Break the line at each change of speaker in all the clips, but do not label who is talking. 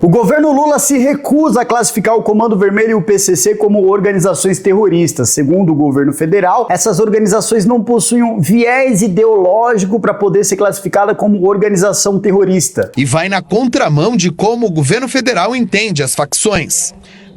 O governo Lula se recusa a classificar o Comando Vermelho e o PCC como organizações terroristas. Segundo o governo federal, essas organizações não possuem um viés ideológico para poder ser classificada como organização terrorista.
E vai na contramão de como o governo federal entende as facções.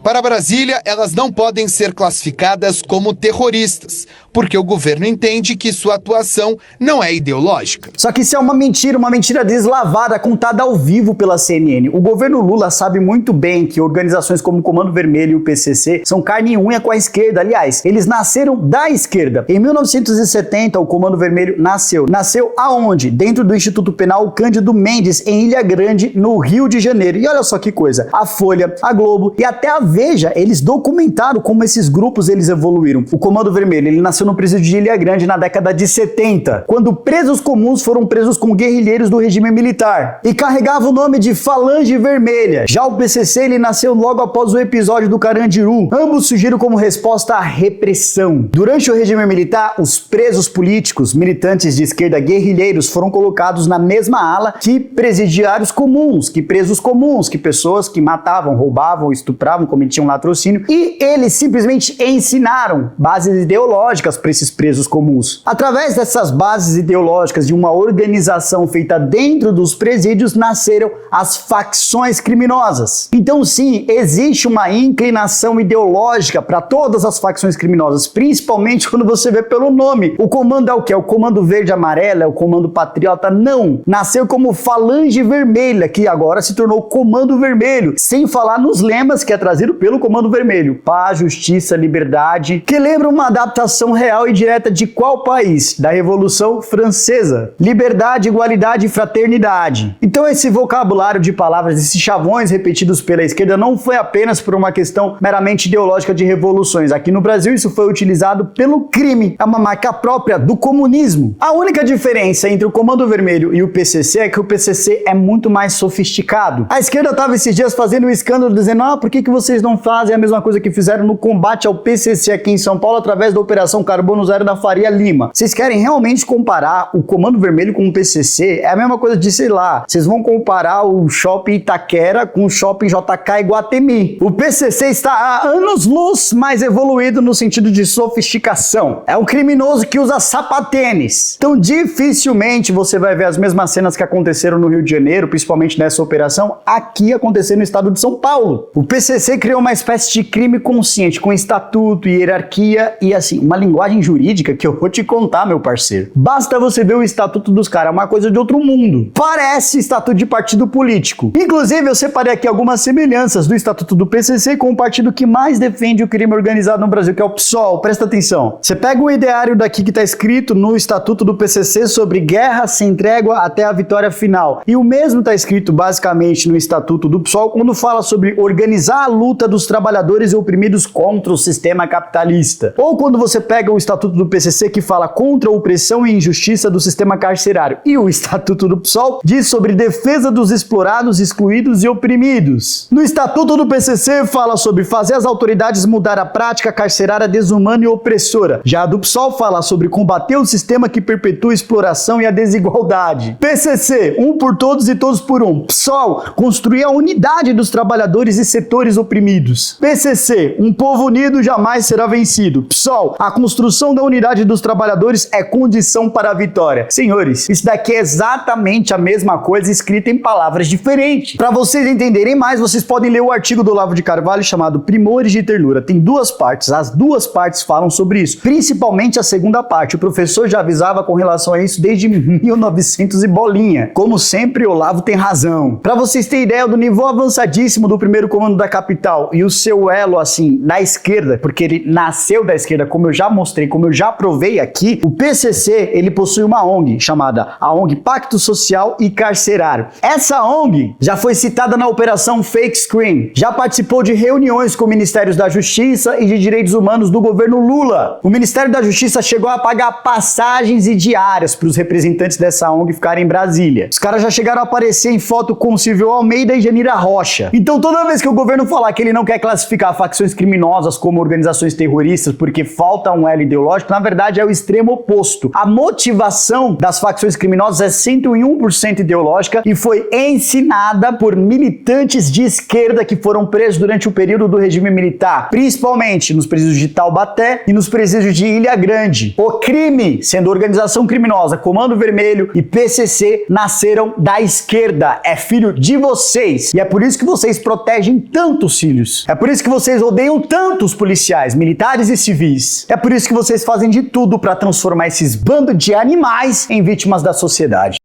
Para Brasília, elas não podem ser classificadas como terroristas, porque o governo entende que sua atuação não é ideológica.
Só que isso é uma mentira deslavada, contada ao vivo pela CNN. O governo Lula sabe muito bem que organizações como o Comando Vermelho e o PCC são carne e unha com a esquerda. Aliás, eles nasceram da esquerda. Em 1970, o Comando Vermelho nasceu. Nasceu aonde? Dentro do Instituto Penal Cândido Mendes, em Ilha Grande, no Rio de Janeiro. E olha só que coisa, a Folha, a Globo e até a Veja, eles documentaram como esses grupos eles evoluíram. O Comando Vermelho, ele nasceu no presídio de Ilha Grande na década de 70, quando presos comuns foram presos com guerrilheiros do regime militar e carregava o nome de Falange Vermelha. Já o PCC, ele nasceu logo após o episódio do Carandiru. Ambos surgiram como resposta à repressão. Durante o regime militar, os presos políticos, militantes de esquerda guerrilheiros, foram colocados na mesma ala que presidiários comuns, que presos comuns, que pessoas que matavam, roubavam, estupravam, cometiam latrocínio, e eles simplesmente ensinaram bases ideológicas para esses presos comuns. Através dessas bases ideológicas de uma organização feita dentro dos presídios, nasceram as facções criminosas. Então sim, existe uma inclinação ideológica para todas as facções criminosas, principalmente quando você vê pelo nome. O comando é o que? É o Comando Verde Amarelo? É o Comando Patriota? Não! Nasceu como Falange Vermelha, que agora se tornou Comando Vermelho, sem falar nos lemas que é trazido pelo Comando Vermelho: paz, justiça, liberdade, que lembra uma adaptação real e direta de qual país? Da Revolução Francesa. Liberdade, igualdade e fraternidade. Então esse vocabulário de palavras, esses chavões repetidos pela esquerda não foi apenas por uma questão meramente ideológica de revoluções. Aqui no Brasil isso foi utilizado pelo crime. É uma marca própria do comunismo. A única diferença entre o Comando Vermelho e o PCC é que o PCC é muito mais sofisticado. A esquerda estava esses dias fazendo um escândalo dizendo: por que vocês não fazem a mesma coisa que fizeram no combate ao PCC aqui em São Paulo através da Operação Carbono Zero da Faria Lima? Vocês querem realmente comparar o Comando Vermelho com o PCC? É a mesma coisa de, sei lá, vocês vão comparar o Shopping Itaquera com o Shopping JK Iguatemi. O PCC está há anos-luz mais evoluído no sentido de sofisticação. É um criminoso que usa sapatênis. Então dificilmente você vai ver as mesmas cenas que aconteceram no Rio de Janeiro, principalmente nessa operação, aqui acontecer no estado de São Paulo. O PCC criou uma espécie de crime consciente, com estatuto, hierarquia e, assim, uma linguagem jurídica que eu vou te contar, meu parceiro. Basta você ver o estatuto dos caras, é uma coisa de outro mundo. Parece estatuto de partido político. Inclusive, eu separei aqui algumas semelhanças do estatuto do PCC com o partido que mais defende o crime organizado no Brasil, que é o PSOL. Presta atenção. Você pega o ideário daqui que tá escrito no estatuto do PCC sobre guerra sem trégua até a vitória final. E o mesmo tá escrito, basicamente, no estatuto do PSOL quando fala sobre organizar a luta dos trabalhadores oprimidos contra o sistema capitalista. Ou quando você pega o estatuto do PCC que fala contra a opressão e injustiça do sistema carcerário. E o estatuto do PSOL diz sobre defesa dos explorados, excluídos e oprimidos. No estatuto do PCC fala sobre fazer as autoridades mudar a prática carcerária desumana e opressora. Já a do PSOL fala sobre combater o sistema que perpetua a exploração e a desigualdade. PCC, um por todos e todos por um. PSOL, construir a unidade dos trabalhadores e setores oprimidos. PCC, um povo unido jamais será vencido. PSOL, a construção da unidade dos trabalhadores é condição para a vitória. Senhores, isso daqui é exatamente a mesma coisa escrita em palavras diferentes. Para vocês entenderem mais, vocês podem ler o artigo do Olavo de Carvalho chamado Primores de Ternura. Tem duas partes, as duas partes falam sobre isso, principalmente a segunda parte. O professor já avisava com relação a isso desde 1900 e bolinha. Como sempre, Olavo tem razão. Para vocês terem ideia do nível avançadíssimo do primeiro comando da capital e o seu elo, assim, na esquerda, porque ele nasceu da esquerda, como eu já mostrei, como eu já provei aqui, o PCC, ele possui uma ONG chamada a ONG Pacto Social e Carcerário. Essa ONG já foi citada na Operação Fake Screen, já participou de reuniões com ministérios da Justiça e de Direitos Humanos do governo Lula. O Ministério da Justiça chegou a pagar passagens e diárias para os representantes dessa ONG ficarem em Brasília. Os caras já chegaram a aparecer em foto com Silvio Almeida e Janira Rocha. Então toda vez que o governo falar que ele não quer classificar facções criminosas como organizações terroristas porque falta um elo ideológico, na verdade é o extremo oposto. A motivação das facções criminosas é 101% ideológica e foi ensinada por militantes de esquerda que foram presos durante o período do regime militar, principalmente nos presídios de Taubaté e nos presídios de Ilha Grande. O crime, sendo organização criminosa, Comando Vermelho e PCC, nasceram da esquerda. É filho de vocês. E é por isso que vocês protegem tanto os filhos. É por isso que vocês odeiam tanto os policiais, militares e civis. É por isso que vocês fazem de tudo para transformar esses bandos de animais em vítimas da sociedade.